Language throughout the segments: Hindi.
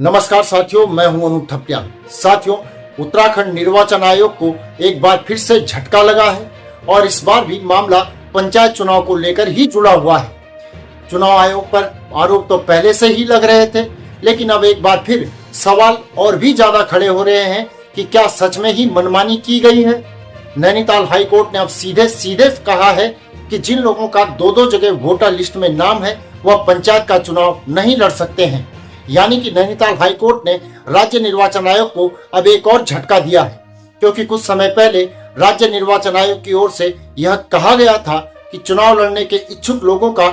नमस्कार साथियों, मैं हूं अनूप थपलियाल। साथियों, उत्तराखंड निर्वाचन आयोग को एक बार फिर से झटका लगा है और इस बार भी मामला पंचायत चुनाव को लेकर ही जुड़ा हुआ है। चुनाव आयोग पर आरोप तो पहले से ही लग रहे थे, लेकिन अब एक बार फिर सवाल और भी ज्यादा खड़े हो रहे हैं कि क्या सच में ही मनमानी की गई है। नैनीताल हाईकोर्ट ने अब सीधे सीधे कहा है कि जिन लोगों का दो जगह वोटर लिस्ट में नाम है वह पंचायत का चुनाव नहीं लड़ सकते हैं। यानी कि नैनीताल हाईकोर्ट ने राज्य निर्वाचन आयोग को अब एक और झटका दिया है, क्योंकि कुछ समय पहले राज्य निर्वाचन आयोग की ओर से यह कहा गया था कि चुनाव लड़ने के इच्छुक लोगों का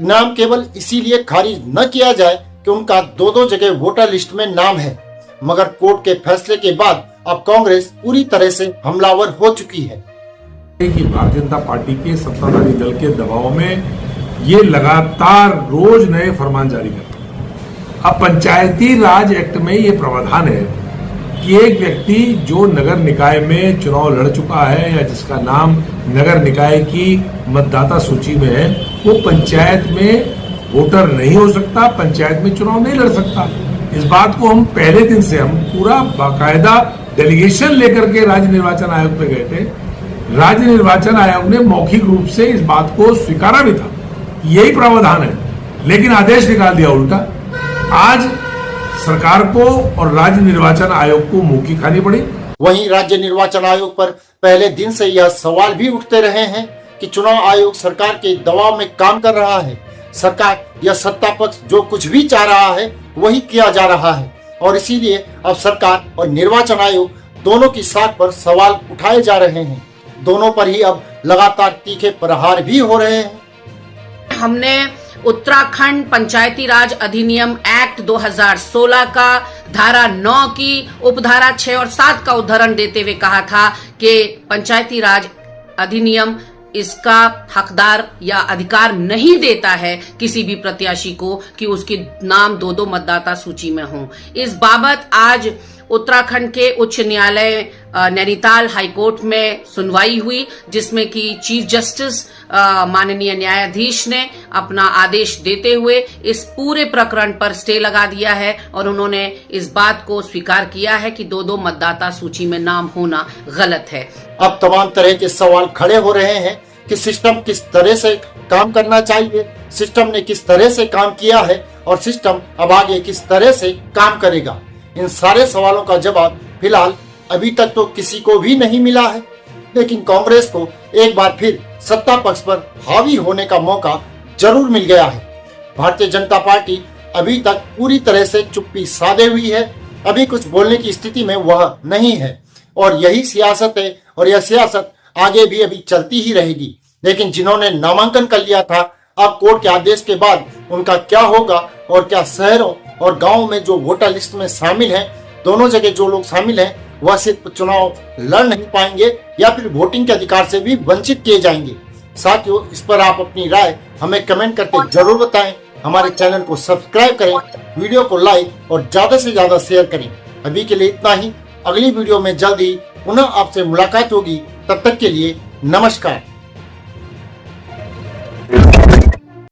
नाम केवल इसीलिए खारिज न किया जाए कि उनका दो जगह वोटर लिस्ट में नाम है। मगर कोर्ट के फैसले के बाद अब कांग्रेस पूरी तरह से हमलावर हो चुकी है कि भारतीय जनता पार्टी के सत्ताधारी दल के दबाव में ये लगातार रोज नए फरमान जारी करते हैं। अब पंचायती राज एक्ट में ये प्रावधान है कि एक व्यक्ति जो नगर निकाय में चुनाव लड़ चुका है या जिसका नाम नगर निकाय की मतदाता सूची में है, वो पंचायत में वोटर नहीं हो सकता, पंचायत में चुनाव नहीं लड़ सकता। इस बात को हम पहले दिन से हम पूरा बाकायदा डेलीगेशन लेकर के राज्य निर्वाचन आयोग पे गए थे। राज्य निर्वाचन आयोग ने मौखिक रूप से इस बात को स्वीकारा भी था, यही प्रावधान है, लेकिन आदेश निकाल दिया उल्टा। आज सरकार को और राज्य निर्वाचन आयोग को मुंह की खानी पड़ी। वहीं राज्य निर्वाचन आयोग पर पहले दिन से यह सवाल भी उठते रहे हैं कि चुनाव आयोग सरकार के दबाव में काम कर रहा है। सरकार या सत्ता पक्ष जो कुछ भी चाह रहा है वही किया जा रहा है और इसीलिए अब सरकार और निर्वाचन आयोग दोनों की साख पर सवाल उठाए जा रहे हैं। दोनों पर ही अब लगातार तीखे प्रहार भी हो रहे हैं। हमने उत्तराखंड पंचायती राज अधिनियम एक्ट 2016 का धारा 9 की उपधारा 6 और 7 का उदाहरण देते हुए कहा था कि पंचायती राज अधिनियम इसका हकदार या अधिकार नहीं देता है किसी भी प्रत्याशी को कि उसके नाम दो मतदाता सूची में हो। इस बाबत आज उत्तराखंड के उच्च न्यायालय नैनीताल हाईकोर्ट में सुनवाई हुई, जिसमें कि चीफ जस्टिस माननीय न्यायाधीश ने अपना आदेश देते हुए इस पूरे प्रकरण पर स्टे लगा दिया है और उन्होंने इस बात को स्वीकार किया है कि दो मतदाता सूची में नाम होना गलत है। अब तमाम तरह के सवाल खड़े हो रहे हैं कि सिस्टम किस तरह से काम करना चाहिए, सिस्टम ने किस तरह से काम किया है और सिस्टम अब आगे किस तरह से काम करेगा। इन सारे सवालों का जवाब फिलहाल अभी तक तो किसी को भी नहीं मिला है, लेकिन कांग्रेस को एक बार फिर सत्ता पक्ष पर हावी होने का मौका जरूर मिल गया है। भारतीय जनता पार्टी अभी तक पूरी तरह से चुप्पी साधे हुई है, अभी कुछ बोलने की स्थिति में वह नहीं है और यही सियासत है और यह सियासत आगे भी अभी चलती ही रहेगी। लेकिन जिन्होंने नामांकन कर लिया था, अब कोर्ट के आदेश के बाद उनका क्या होगा और क्या शहरों और गांवों में जो वोटर लिस्ट में शामिल हैं, दोनों जगह जो लोग शामिल हैं, वह सिर्फ चुनाव लड़ नहीं पाएंगे या फिर वोटिंग के अधिकार से भी वंचित किए जाएंगे। साथियों, इस पर आप अपनी राय हमें कमेंट करके जरूर बताएं। हमारे चैनल को सब्सक्राइब करें, वीडियो को लाइक और ज्यादा से ज्यादा शेयर करें। अभी के लिए इतना ही। अगली वीडियो में जल्द ही पुनः आपसे मुलाकात होगी। तब तक के लिए नमस्कार।